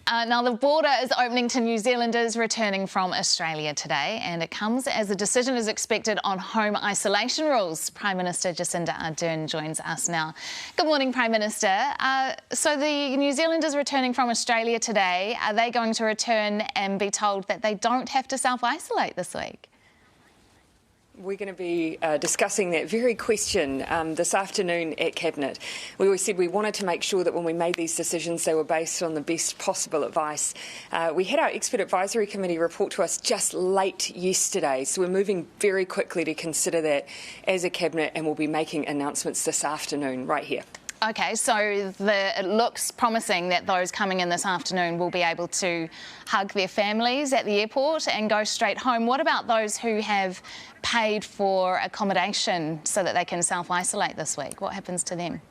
Now, the border is opening to New Zealanders returning from Australia today, and it comes as a decision is expected on home isolation rules. Prime Minister Jacinda Ardern joins us now. Good morning, Prime Minister. So the New Zealanders returning from Australia today, are they going to return and be told that they don't have to self-isolate this week? We're going to be discussing that very question this afternoon at Cabinet. We always said we wanted to make sure that when we made these decisions they were based on the best possible advice. We had our Expert Advisory Committee report to us just late yesterday, so we're moving very quickly to consider that as a Cabinet, and we'll be making announcements this afternoon right here. OK, so it looks promising that those coming in this afternoon will be able to hug their families at the airport and go straight home. What about those who have paid for accommodation so that they can self-isolate this week? What happens to them?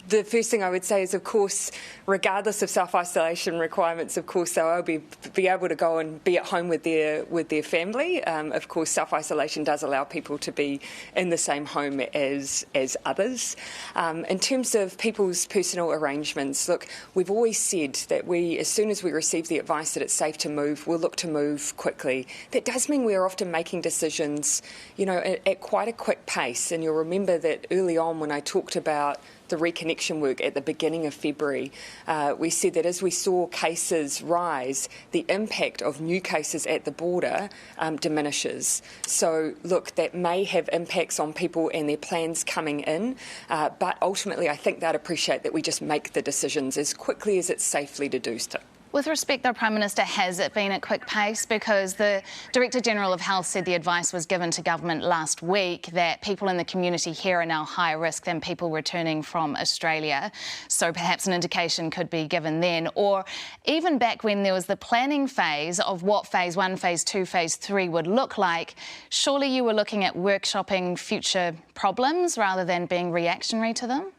The first thing I would say is, of course, regardless of self-isolation requirements, of course, they'll be able to go and be at home with their family. Of course, self-isolation does allow people to be in the same home as others. In terms of people's personal arrangements, look, we've always said that as soon as we receive the advice that it's safe to move, we'll look to move quickly. That does mean we're often making decisions, at quite a quick pace. And you'll remember that early on when I talked about the reconnection work at the beginning of February, we said that as we saw cases rise, the impact of new cases at the border diminishes. So, look, that may have impacts on people and their plans coming in, but ultimately I think they'd appreciate that we just make the decisions as quickly as it's safely to do so. With respect, though, Prime Minister, has it been at quick pace? Because the Director-General of Health said the advice was given to government last week that people in the community here are now higher risk than people returning from Australia. So perhaps an indication could be given then. Or even back when there was the planning phase of what Phase 1, Phase 2, Phase 3 would look like, surely you were looking at workshopping future problems rather than being reactionary to them?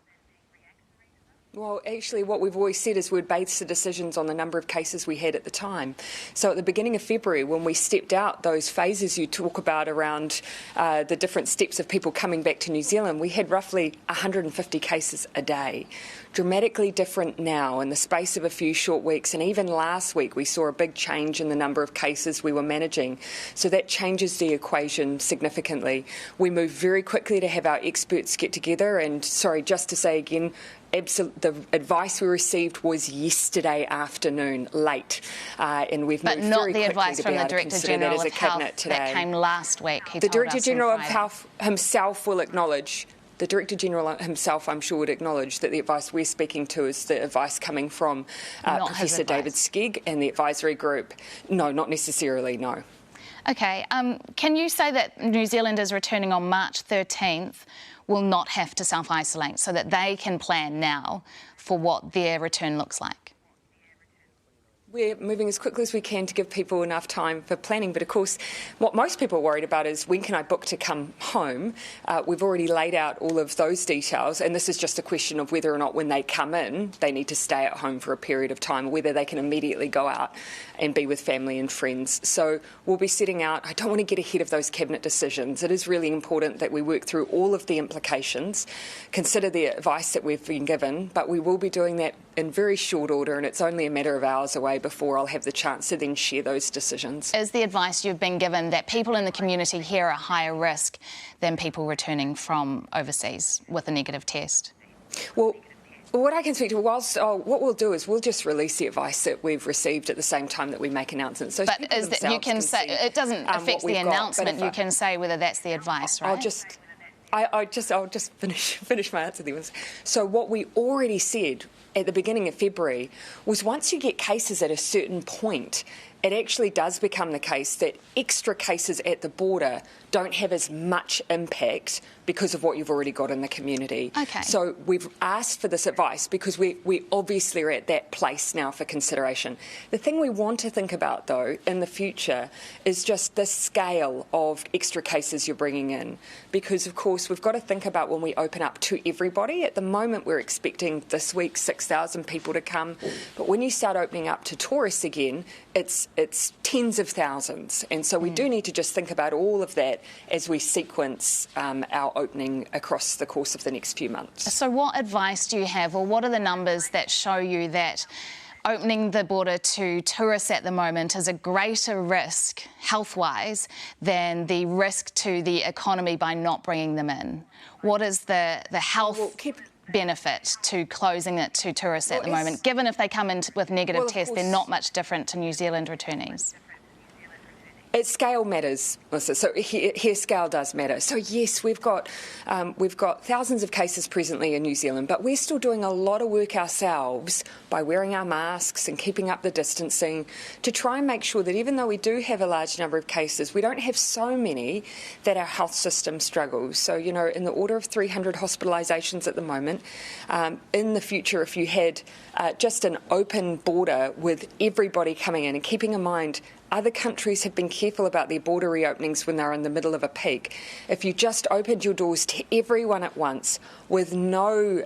Well, actually, what we've always said is we'd base the decisions on the number of cases we had at the time. So at the beginning of February, when we stepped out those phases you talk about around the different steps of people coming back to New Zealand, we had roughly 150 cases a day. Dramatically different now in the space of a few short weeks, and even last week we saw a big change in the number of cases we were managing. So that changes the equation significantly. We moved very quickly to have our experts get together, and sorry, just to say again, the advice we received was yesterday afternoon, late, and we've moved very quickly to be able to consider that as a Cabinet today. But not the advice from the Director-General of Health that came last week. The Director-General of Health himself will acknowledge. The Director-General himself, I'm sure, would acknowledge that the advice we're speaking to is the advice coming from Professor David Skegg and the advisory group. No, not necessarily, no. OK. Can you say that New Zealanders returning on March 13th will not have to self-isolate so that they can plan now for what their return looks like? We're moving as quickly as we can to give people enough time for planning. But, of course, what most people are worried about is when can I book to come home? We've already laid out all of those details, and this is just a question of whether or not when they come in they need to stay at home for a period of time, or whether they can immediately go out and be with family and friends. So we'll be setting out. I don't want to get ahead of those Cabinet decisions. It is really important that we work through all of the implications, consider the advice that we've been given, but we will be doing that in very short order, and it's only a matter of hours away before I'll have the chance to then share those decisions. Is the advice you've been given that people in the community here are higher risk than people returning from overseas with a negative test? Well, what I can speak to, what we'll do is we'll just release the advice that we've received at the same time that we make announcements. So but is that you can say it doesn't affect the announcement. You can say whether that's the advice, right? I'll just finish my answer there. So what we already said at the beginning of February was once you get cases at a certain point, it actually does become the case that extra cases at the border don't have as much impact because of what you've already got in the community. Okay. So we've asked for this advice because we obviously are at that place now for consideration. The thing we want to think about, though, in the future is just the scale of extra cases you're bringing in. Because, of course, we've got to think about when we open up to everybody. At the moment, we're expecting this week 6,000 people to come. But when you start opening up to tourists again, it's tens of thousands. And so we do need to just think about all of that as we sequence our opening across the course of the next few months. So what advice do you have, or what are the numbers that show you that opening the border to tourists at the moment is a greater risk, health-wise, than the risk to the economy by not bringing them in? What is the health benefit to closing it to tourists at the moment, given if they come in with negative tests, they're not much different to New Zealand returnees? Scale matters, Melissa. So here scale does matter. So yes, we've got thousands of cases presently in New Zealand, but we're still doing a lot of work ourselves by wearing our masks and keeping up the distancing to try and make sure that even though we do have a large number of cases, we don't have so many that our health system struggles. So, you know, in the order of 300 hospitalisations at the moment. In the future, if you had just an open border with everybody coming in, and keeping in mind other countries have been careful about their border reopenings when they're in the middle of a peak. If you just opened your doors to everyone at once with no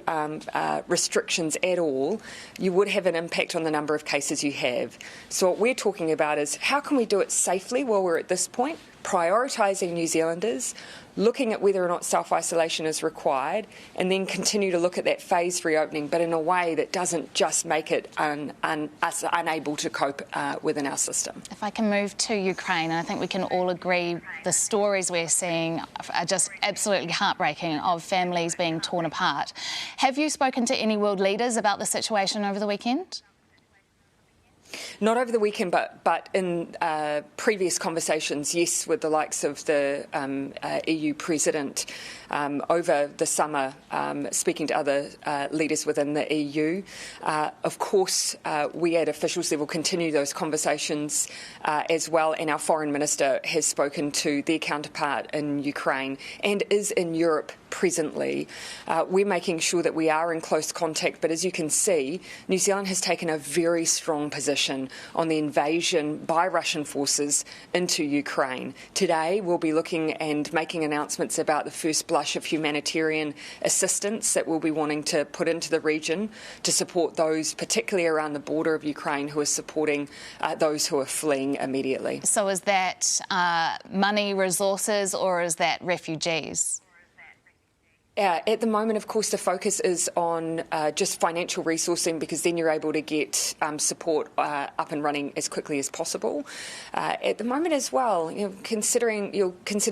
restrictions at all, you would have an impact on the number of cases you have. So what we're talking about is how can we do it safely while we're at this point, prioritising New Zealanders, looking at whether or not self-isolation is required, and then continue to look at that phased reopening, but in a way that doesn't just make it us unable to cope within our system. If I can move to Ukraine, and I think we can all agree the stories we're seeing are just absolutely heartbreaking of families being torn apart. Have you spoken to any world leaders about the situation over the weekend? Not over the weekend, but in previous conversations, yes, with the likes of the EU President over the summer, speaking to other leaders within the EU. Of course, we at officials level continue those conversations as well, and our Foreign Minister has spoken to their counterpart in Ukraine and is in Europe presently. We're making sure that we are in close contact, but as you can see, New Zealand has taken a very strong position on the invasion by Russian forces into Ukraine. Today, we'll be looking and making announcements about the first blush of humanitarian assistance that we'll be wanting to put into the region to support those, particularly around the border of Ukraine, who are supporting those who are fleeing immediately. So is that money, resources, or is that refugees? At the moment, of course, the focus is on just financial resourcing, because then you're able to get support up and running as quickly as possible. At the moment as well, you'll consider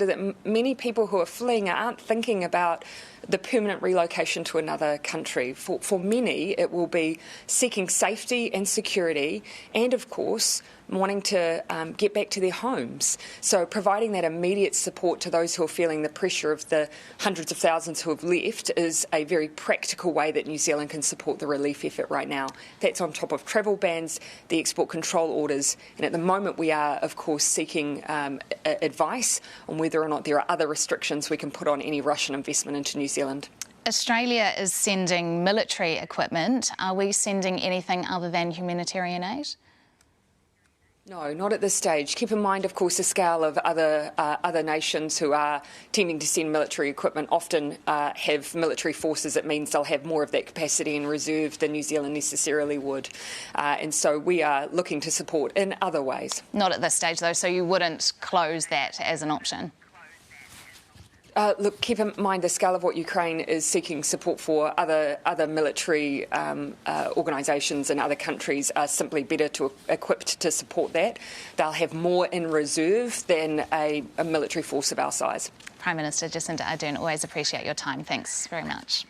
that many people who are fleeing aren't thinking about the permanent relocation to another country. For many, it will be seeking safety and security and, of course, wanting to get back to their homes. So providing that immediate support to those who are feeling the pressure of the hundreds of thousands who have left is a very practical way that New Zealand can support the relief effort right now. That's on top of travel bans, the export control orders, and at the moment we are, of course, seeking advice on whether or not there are other restrictions we can put on any Russian investment into New Zealand. Australia is sending military equipment. Are we sending anything other than humanitarian aid? No, not at this stage. Keep in mind, of course, the scale of other nations who are tending to send military equipment often have military forces. It means they'll have more of that capacity in reserve than New Zealand necessarily would. And so we are looking to support in other ways. Not at this stage, though, so you wouldn't close that as an option? Look, keep in mind the scale of what Ukraine is seeking support for. Other military organisations in other countries are simply better equipped to support that. They'll have more in reserve than a military force of our size. Prime Minister Jacinda Ardern, always appreciate your time. Thanks very much.